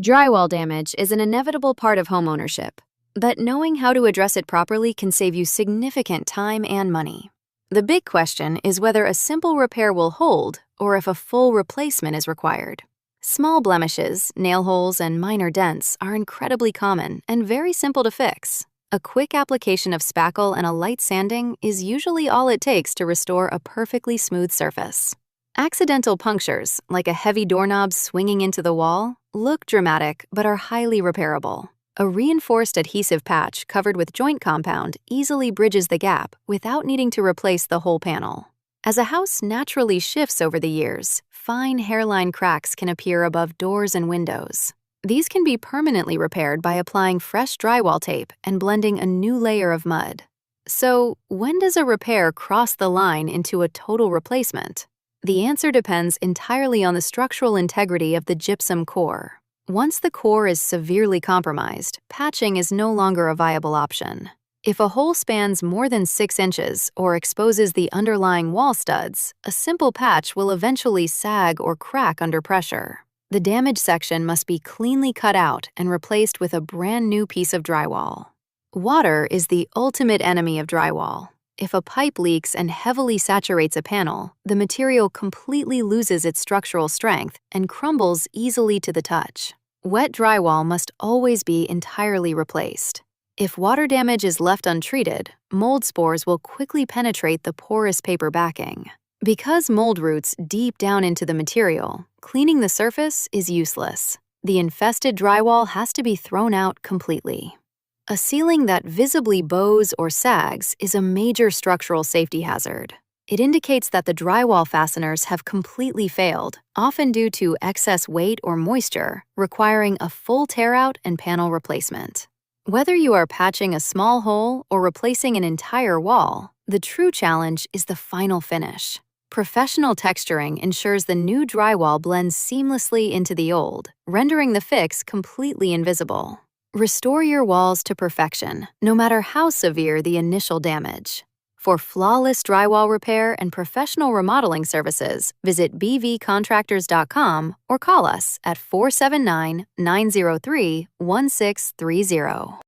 Drywall damage is an inevitable part of homeownership, but knowing how to address it properly can save you significant time and money. The big question is whether a simple repair will hold or if a full replacement is required. Small blemishes, nail holes, and minor dents are incredibly common and very simple to fix. A quick application of spackle and a light sanding is usually all it takes to restore a perfectly smooth surface. Accidental punctures, like a heavy doorknob swinging into the wall, look dramatic but are highly repairable. A reinforced adhesive patch covered with joint compound easily bridges the gap without needing to replace the whole panel. As a house naturally shifts over the years, fine hairline cracks can appear above doors and windows. These can be permanently repaired by applying fresh drywall tape and blending a new layer of mud. So, when does a repair cross the line into a total replacement? The answer depends entirely on the structural integrity of the gypsum core. Once the core is severely compromised, patching is no longer a viable option. If a hole spans more than 6 inches or exposes the underlying wall studs, a simple patch will eventually sag or crack under pressure. The damaged section must be cleanly cut out and replaced with a brand new piece of drywall. Water is the ultimate enemy of drywall. If a pipe leaks and heavily saturates a panel, the material completely loses its structural strength and crumbles easily to the touch. Wet drywall must always be entirely replaced. If water damage is left untreated, mold spores will quickly penetrate the porous paper backing. Because mold roots deep down into the material, cleaning the surface is useless. The infested drywall has to be thrown out completely. A ceiling that visibly bows or sags is a major structural safety hazard. It indicates that the drywall fasteners have completely failed, often due to excess weight or moisture, requiring a full tear-out and panel replacement. Whether you are patching a small hole or replacing an entire wall, the true challenge is the final finish. Professional texturing ensures the new drywall blends seamlessly into the old, rendering the fix completely invisible. Restore your walls to perfection, no matter how severe the initial damage. For flawless drywall repair and professional remodeling services, visit bvcontractors.com or call us at 479-903-1630.